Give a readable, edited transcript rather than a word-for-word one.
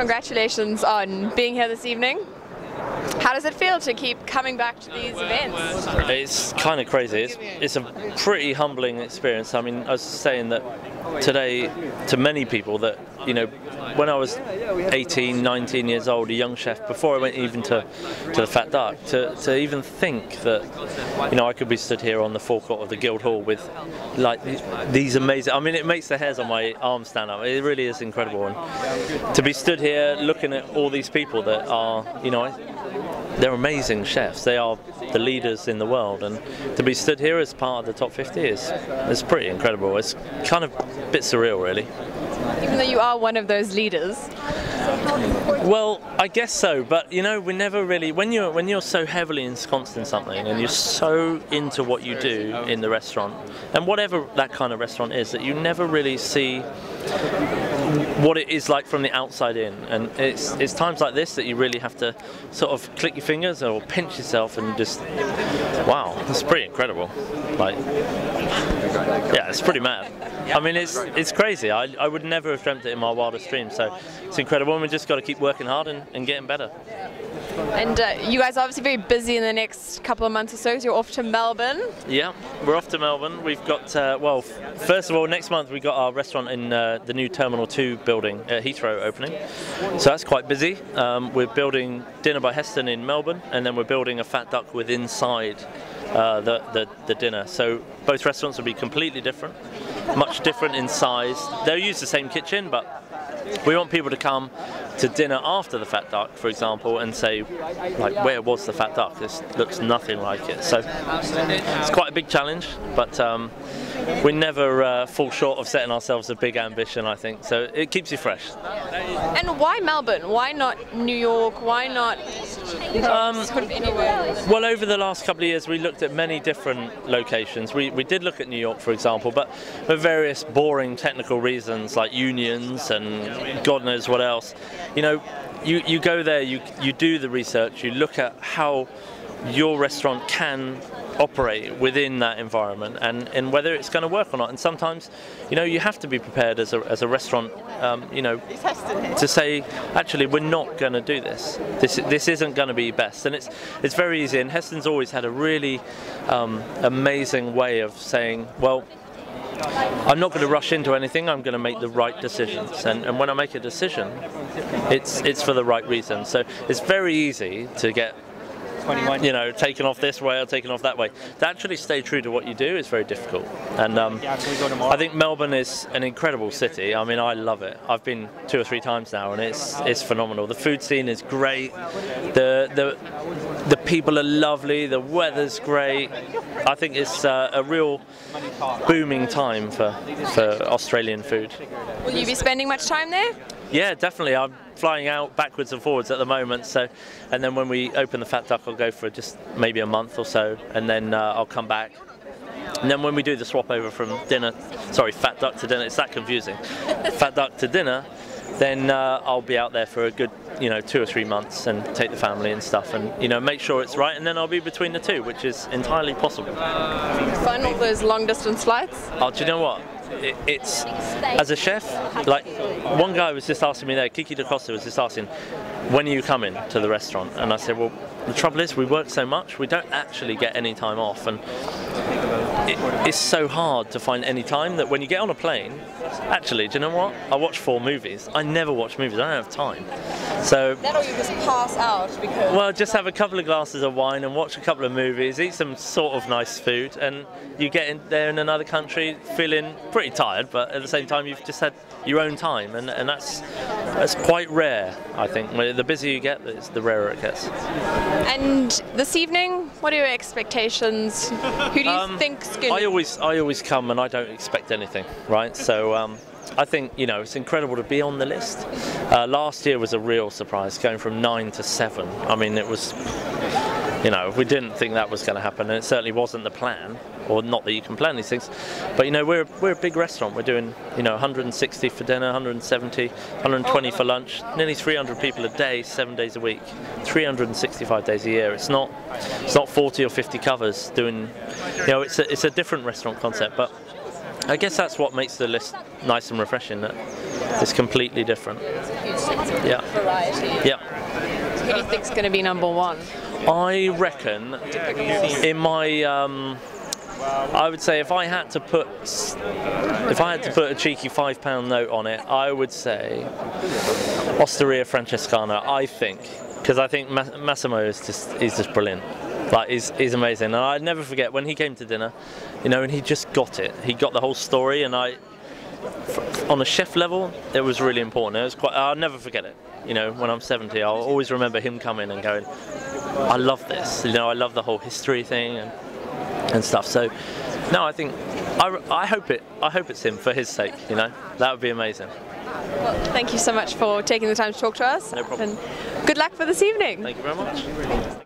congratulations on being here this evening. How does it feel to keep coming back to these events? It's kind of crazy. It's a pretty humbling experience. I mean, I was saying that today to many people that, you know, when I was 18, 19 years old, a young chef, before I went even to the Fat Duck, to even think that, you know, I could be stood here on the forecourt of the Guildhall with like these amazing, I mean, it makes the hairs on my arms stand up. It really is incredible. And to be stood here looking at all these people that are, you know, they're amazing chefs. They are the leaders in the world, and to be stood here as part of the top 50 is pretty incredible. It's kind of a bit surreal, really. Even though you are one of those leaders. Well, I guess so, but you know, we never really, when you're so heavily ensconced in something and you're so into what you do in the restaurant, and whatever that kind of restaurant is, that you never really see what it is like from the outside in. And it's times like this that you really have to sort of click your fingers or pinch yourself and just, wow, that's pretty incredible. Like, yeah, it's pretty mad. I mean, it's crazy. I would never have dreamt it in my wildest dreams. So it's incredible, and we just got to keep working hard and getting better. And you guys are obviously very busy in the next couple of months or so. So you're off to Melbourne. Yeah, we're off to Melbourne. We've got, well, first of all, next month we got our restaurant in the new Terminal 2 building at Heathrow opening. So that's quite busy. We're building Dinner by Heston in Melbourne, and then we're building a Fat Duck with inside the dinner. So both restaurants will be completely different, much different in size. They'll use the same kitchen, but we want people to come to dinner after the Fat Duck, for example, and say, like, where was the Fat Duck? This looks nothing like it. So it's quite a big challenge, but we never fall short of setting ourselves a big ambition, I think. So it keeps you fresh. And why Melbourne? Why not New York? Why not sort of anywhere? Well, over the last couple of years, we looked at many different locations. We did look at New York, for example, but for various boring technical reasons, like unions and God knows what else. You know, you go there, you do the research, you look at how your restaurant can operate within that environment and whether it's going to work or not. And sometimes, you know, you have to be prepared as a restaurant, you know, to say, actually, we're not going to do this. This isn't going to be best. And it's very easy. And Heston's always had a really amazing way of saying, well, I'm not going to rush into anything. I'm going to make the right decisions, and when I make a decision, it's for the right reason. So it's very easy to get, you know, taken off this way or taken off that way. To actually stay true to what you do is very difficult. And I think Melbourne is an incredible city. I mean, I love it. I've been 2 or 3 times now, and it's phenomenal. The food scene is great. The people are lovely. The weather's great. I think it's a real booming time for Australian food. Will you be spending much time there? Yeah, definitely. I'm flying out backwards and forwards at the moment. So, and then when we open the Fat Duck, I'll go for just maybe a month or so, and then I'll come back. And then when we do the swap over from Fat Duck to dinner, it's that confusing. Fat Duck to dinner, then I'll be out there for a good, you know, 2 or 3 months and take the family and stuff, and, you know, make sure it's right, and then I'll be between the two, which is entirely possible. Fun, all those long distance flights? Oh, do you know what? It's, as a chef, like, one guy was just asking me there, Kiki Da Costa was just asking, when are you coming to the restaurant? And I said, well, the trouble is we work so much, we don't actually get any time off, and it's so hard to find any time that when you get on a plane, actually, do you know what? I watch 4 movies. I never watch movies, I don't have time. So that, or you just pass out because... Well, just have a couple of glasses of wine and watch a couple of movies, eat some sort of nice food, and you get in there in another country feeling pretty tired, but at the same time you've just had your own time, and that's quite rare, I think. The busier you get, the rarer it gets. And this evening, what are your expectations? Who do you think's good? I always come and I don't expect anything, right? So I think, you know, it's incredible to be on the list. Last year was a real surprise, going from 9 to 7. I mean, it was, you know, we didn't think that was going to happen, and it certainly wasn't the plan, or not that you can plan these things. But, you know, we're a big restaurant. We're doing, you know, 160 for dinner, 170, 120 for lunch, nearly 300 people a day, 7 days a week, 365 days a year. It's not 40 or 50 covers doing, you know, it's a different restaurant concept, but I guess that's what makes the list nice and refreshing, that It's completely different. Yeah. Variety. Yeah. Who do you think's going to be number one? I reckon in my I would say if I had to put a cheeky £5 note on it, I would say Osteria Francescana. I think, because I think Massimo is just brilliant. Like he's amazing, and I'd never forget when he came to dinner, you know, and he just got it. He got the whole story, and on a chef level, it was really important. It was quite. I'll never forget it. You know, when I'm 70, I'll always remember him coming and going, I love this. You know, I love the whole history thing and stuff. So, no, I think I hope it's him for his sake. You know, that would be amazing. Well, thank you so much for taking the time to talk to us. No problem. And good luck for this evening. Thank you very much.